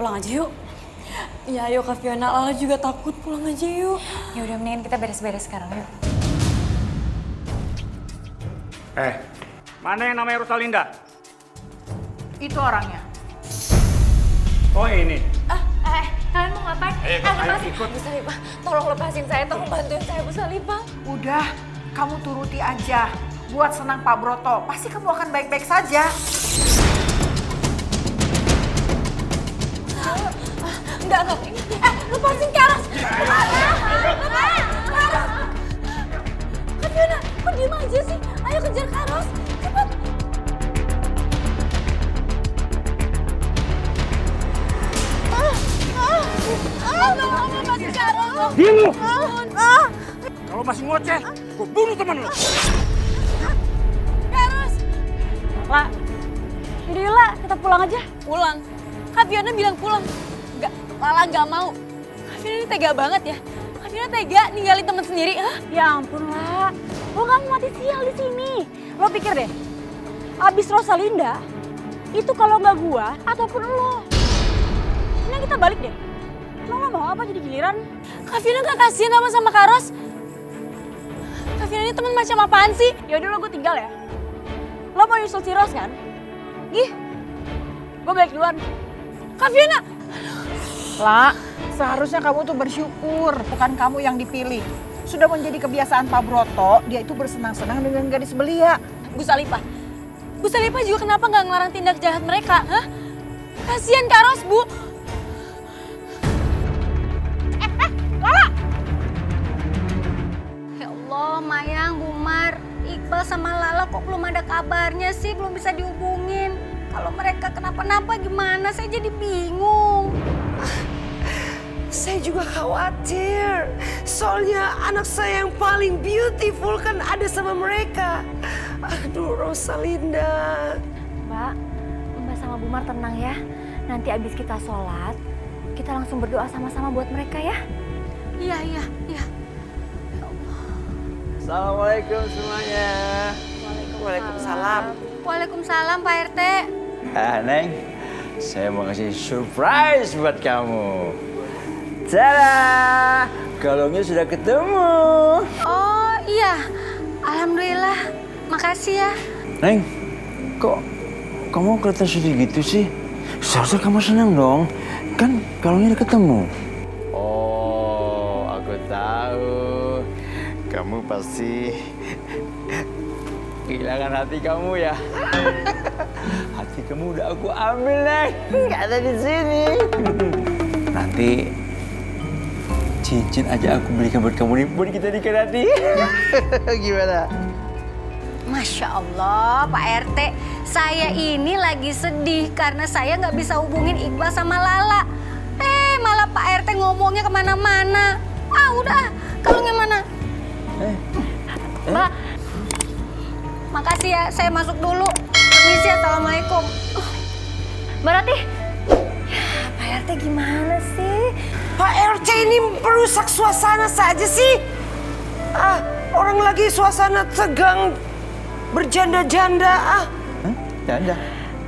pulang aja yuk. Ya ayo Kak Fiona, Lala juga takut, pulang aja yuk. Ya udah mendingan kita beres-beres sekarang yuk. Mana yang namanya Rosalinda? Itu orangnya. Oh ini. Kalian mau ngapain? Ayo ikut. Bu Salipah, tolong lepasin saya, tolong bantuin saya Bu Salipah. Udah, kamu turuti aja. Buat senang Pak Broto, pasti kamu akan baik-baik saja. Enggak. Lepasin Karas. Kak Fiona, kok diem aja sih? Ayo kejar Karos, cepat. Lepasin Karos. Diam! Kalau masih ngoceh, gue bunuh teman lo. Karos. Lah, yaudah yuk lah, kita pulang aja. Pulang? Kak Fiona bilang pulang. Enggak, Lala nggak mau. Kak Fiona ini tega banget ya. Kak Fiona tega ninggalin teman sendiri. Hah? Ya ampun lah, lo nggak mau mati sial di sini. Lo pikir deh, abis Rosalinda, itu kalau nggak gua ataupun lo. Ini kita balik deh. Lo mau apa jadi giliran? Kak Fiona nggak kasihan sama Karos. Kak Fiona ini teman macam apaan sih? Yaudah lo gue tinggal ya. Lo mau nyusul Ciros kan? Ih, gue balik duluan. Kak Fiona! Lah, seharusnya kamu tuh bersyukur, bukan kamu yang dipilih. Sudah menjadi kebiasaan Pak Broto, dia itu bersenang-senang dengan gadis belia. Bu Salipah juga kenapa nggak ngelarang tindak jahat mereka? Hah? Kasian Karos, Bu. Lala! Ya Allah, Mayang, Bumar, Iqbal sama Lala kok belum ada kabarnya sih, belum bisa dihubungin. Kalau mereka kenapa-napa gimana, saya jadi bingung. Saya juga khawatir, soalnya anak saya yang paling beautiful kan ada sama mereka. Aduh, Rosalinda. Mbak sama Bumar tenang ya. Nanti abis kita sholat, kita langsung berdoa sama-sama buat mereka ya. Iya. Assalamualaikum semuanya. Waalaikumsalam. Waalaikumsalam Pak RT. Neng, saya mau kasih surprise buat kamu. Tada! Kalungnya sudah ketemu. Oh iya, alhamdulillah. Makasih ya. Neng, kok kamu kelihatan sedih gitu sih? Seharusnya kamu senang dong. Kan kalungnya udah ketemu. Oh, aku tahu. Kamu pasti kehilangan hati kamu ya. Hati kamu udah aku ambil, Neng. Nggak ada di sini. Nanti cincin aja aku belikan buat kamu nih, buat kita nikah nanti. Gimana? Masya Allah, Pak RT. Saya ini lagi sedih karena saya nggak bisa hubungin Iqbal sama Lala. Malah Pak RT ngomongnya kemana-mana. Udah, kalungnya mana? Mbak, Makasih ya, saya masuk dulu. Permisi, assalamualaikum. Mbak Ratih. Ya, Pak RT gimana sih? Pak RT ini merusak suasana saja sih. Orang lagi suasana tegang, berjanda-janda. Janda.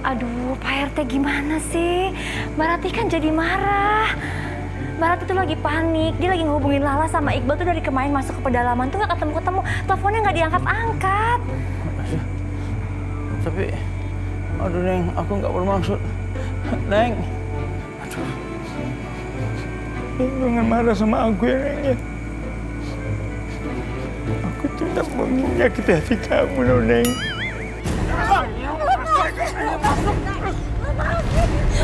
Aduh, Pak RT gimana sih? Mbak Ratih kan jadi marah. Mbak Ratih tuh lagi panik. Dia lagi ngehubungin Lala sama Iqbal tuh dari kemarin masuk ke pedalaman tuh nggak ketemu-ketemu. Teleponnya nggak diangkat-angkat. Tapi, aduh Neng, aku nggak bermaksud. Neng, aduh. Jangan marah sama aku ya, Neng ya. Aku tidak mau menyakiti hati kamu loh, Neng.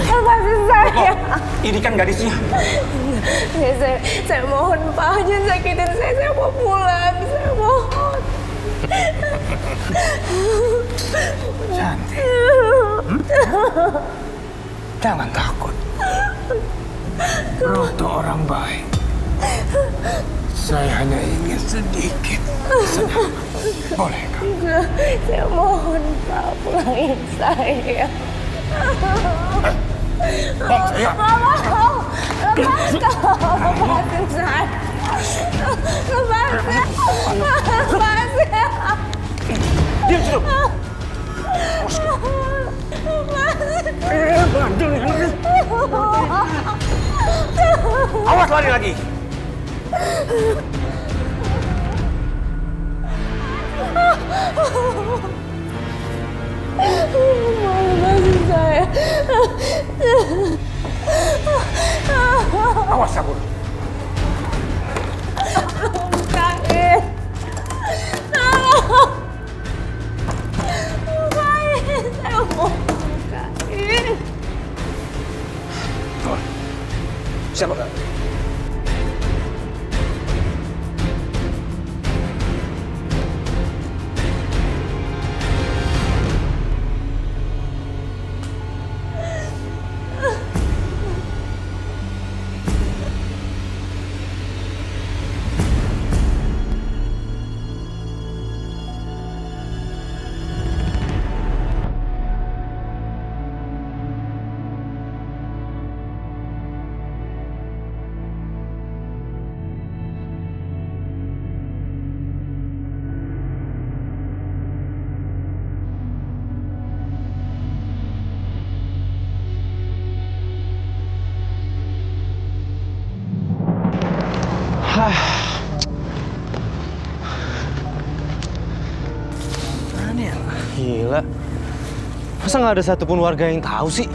Lepasin saya. Ini kan gadisnya. Ya, saya mohon Pak, jangan sakitin saya mau pulang, saya mohon. Cantik. Jangan takut. Broto orang baik. Saya hanya ingin sedikit senang. Boleh kan? Saya mohon Pak, pulangin saya. Bang, saya. Nggak mau. Lepasin saya. Lepasin. Diam situ. Bandel nih anaknya. Awas lari lagi. Awas kabur. Siapa? Mana ya? Gila. Masa nggak ada satupun warga yang tahu sih?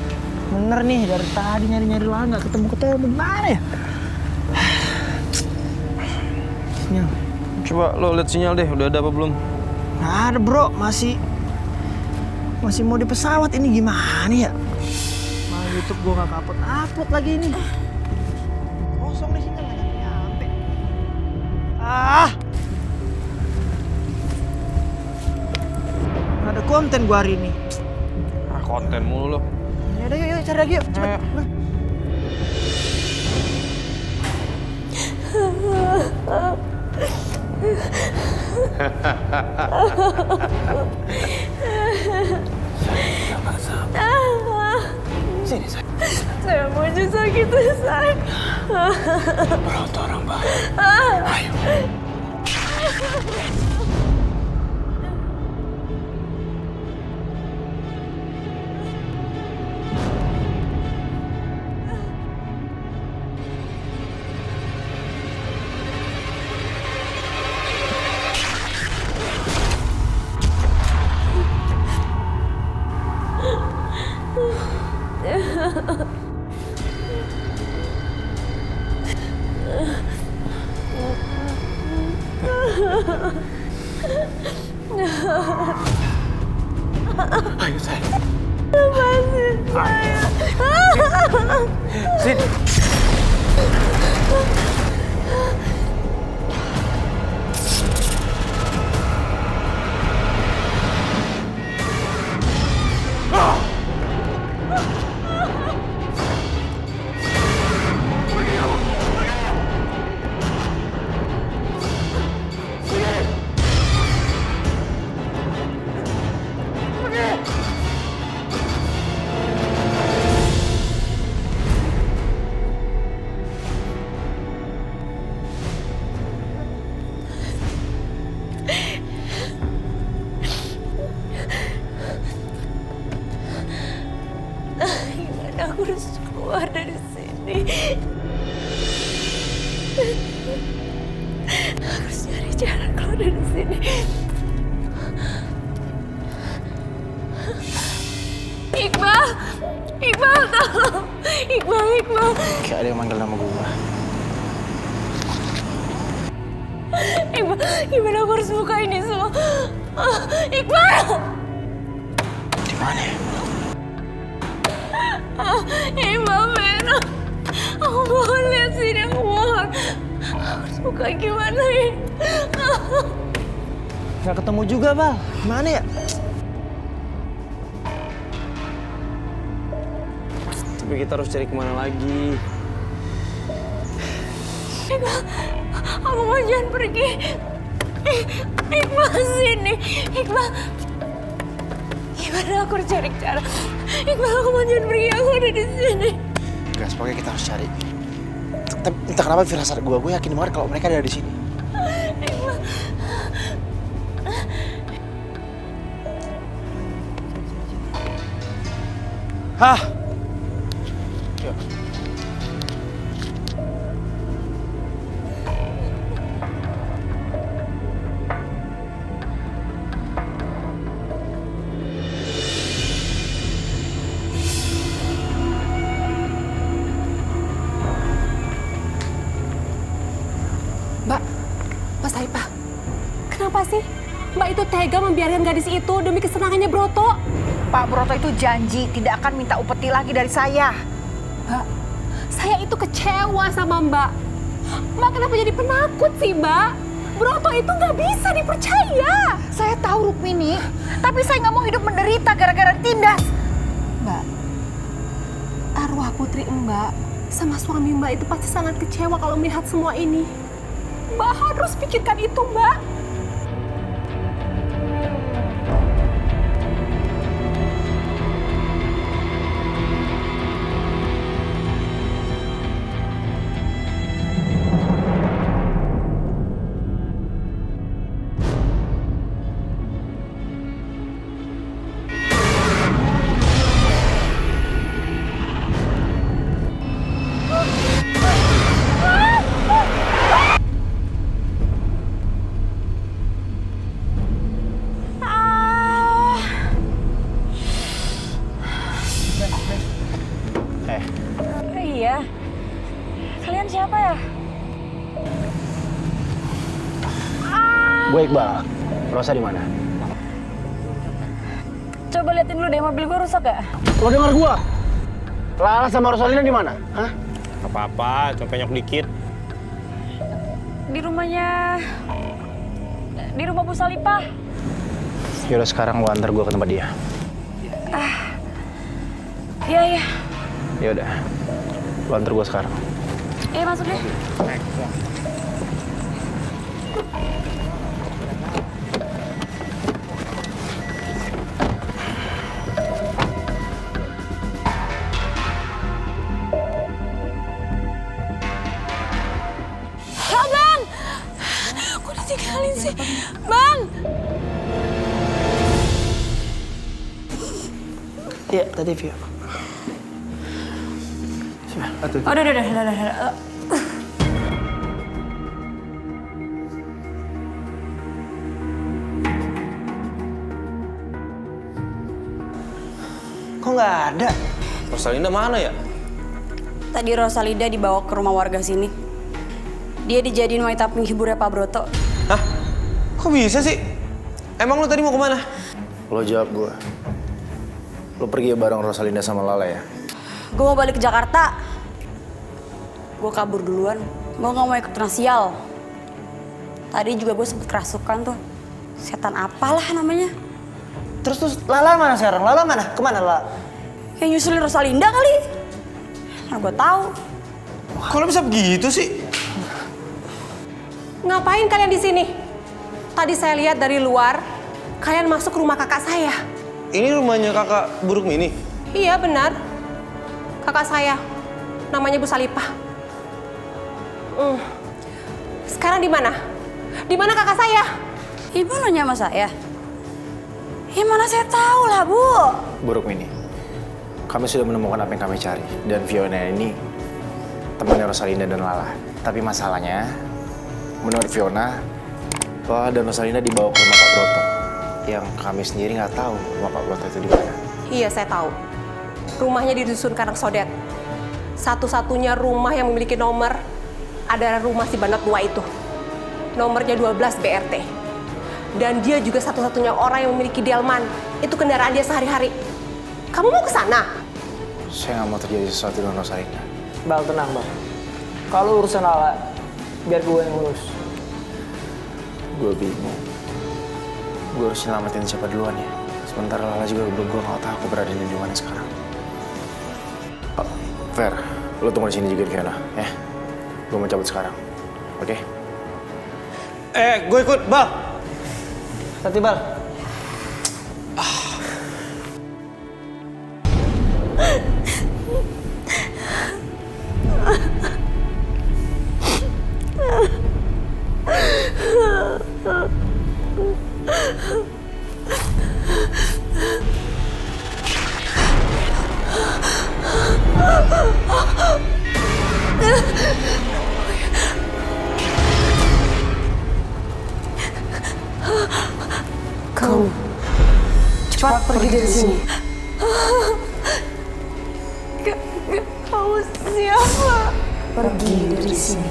Bener nih, dari tadi nyari-nyari lah nggak ketemu-ketemu. Gimana ya? Sinyal. Coba lo lihat sinyal deh, udah ada apa belum? Nggak ada bro, masih mau di pesawat ini gimana ya? Malah YouTube gua nggak upload lagi ini. Kosong nih sinyal nggak nyampe. Nggak ada konten gua hari ini. Konten mulu lo. Ya udah yuk cari lagi yuk, cepet. Sini sayang. Saya mau justru gitu, sayang. Berat orang baik. Ayo. Ayo sayang. Lepasin saya. Sini. Gimana aku harus keluar dari sini? Aku harus cari jalan keluar dari sini. Iqbal! Iqbal, tolong! Iqbal! Kayak ada yang manggil nama gue. Iqbal, gimana aku harus buka ini semua? Iqbal! Di mana ya? Iqbal, Mena. Aku mohon lihat sini, aku mohon. Aku harus buka gimana ini? Nggak ketemu juga, Bal. Mana ya? Tapi kita harus cari kemana lagi. Iqbal, aku mau jangan pergi. Iqbal, sini. Iqbal. Gimana aku harus cari cara? Iqbal, aku mau jangan pergi. Aku ada di sini. Guys, pokoknya kita harus cari. Tapi entah kenapa firasat gue yakin banget kalau mereka ada di sini. Iqbal. Hah? Yuk. apa sih? Mbak itu tega membiarkan gadis itu demi kesenangannya Broto. Pak Broto itu janji tidak akan minta upeti lagi dari saya. Mbak, saya itu kecewa sama Mbak. Mbak kenapa jadi penakut sih, Mbak? Broto itu nggak bisa dipercaya. Saya tahu Rukmini, tapi saya nggak mau hidup menderita gara-gara tindas. Mbak, arwah putri Mbak sama suami Mbak itu pasti sangat kecewa kalau melihat semua ini. Mbak harus pikirkan itu, Mbak. Iya. Kalian siapa ya? Gue Iqbal. Rosa di mana? Coba liatin dulu deh, mobil gue rusak ya? Lo dengar gua? Lala sama Rosalina di mana? Hah? Gak apa-apa, cuma penyok dikit. Di rumahnya... Di rumah Bu Salipah. Yaudah sekarang lo antar gua ke tempat dia. Iya, iya. Yaudah. Lo antar gua sekarang. Masuk deh. Bang! Kok ditinggalin sih? Bang! Iya, tadi Vio. Udah. Kok nggak ada? Rosalinda mana ya? Tadi Rosalinda dibawa ke rumah warga sini. Dia dijadiin wanita penghiburnya Pak Broto. Hah? Kok bisa sih? Emang lo tadi mau kemana? Lo jawab gua. Lo pergi bareng Rosalinda sama Lala ya? Gue mau balik ke Jakarta. Gue kabur duluan. Gue gak mau ikut rasial. Tadi juga gue sempet kerasukan tuh. Setan apalah namanya. Terus Lala mana sekarang? Lala mana? Kemana Lala? Yang nyusulin Rosalinda kali. Mana gue tahu. Kok lo bisa begitu sih? Ngapain kalian di sini? Tadi saya lihat dari luar, kalian masuk ke rumah kakak saya. Ini rumahnya kakak Buruk Mini? Iya, benar. Kakak saya, namanya Bu Salipah. Sekarang di mana? Di mana kakak saya? Ibu nanya sama saya. Ya mana saya tahu lah, Bu. Buruk Mini. Kami sudah menemukan apa yang kami cari. Dan Fiona ini temannya Rosalinda dan Lala. Tapi masalahnya, menurut Fiona, Lala dan Rosalinda dibawa ke rumah Pak Broto. Yang kami sendiri nggak tahu rumah Pak Broto itu di mana. Iya, saya tahu. Rumahnya di Dusun Karangsodet. Satu-satunya rumah yang memiliki nomor adalah rumah si Banat tua itu. Nomornya 12 BRT. Dan dia juga satu-satunya orang yang memiliki delman. Itu kendaraan dia sehari-hari. Kamu mau ke sana? Saya nggak mau terjadi sesuatu dengan Rosalinda. Bal, tenang, Bal. Kalau urusan Lala, biar gue yang ngurus. Gue bingung. Gue harus nyelamatin siapa duluan ya. Sementara Lala juga belum, gue nggak tahu aku berada di mana sekarang. Fer, lo tunggu di sini juga Fiona, ya. Gue mau cabut sekarang, oke? Gue ikut, Bal. Hati, Bal. Kamu cepat pergi dari sini. Kamu siapa? Pergi dari sini.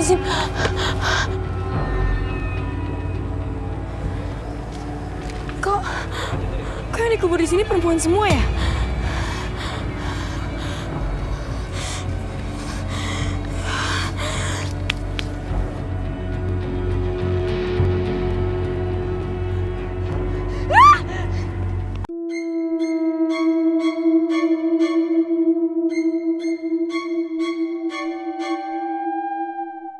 Astagfirullahaladzim. Kok yang dikubur di sini perempuan semua ya?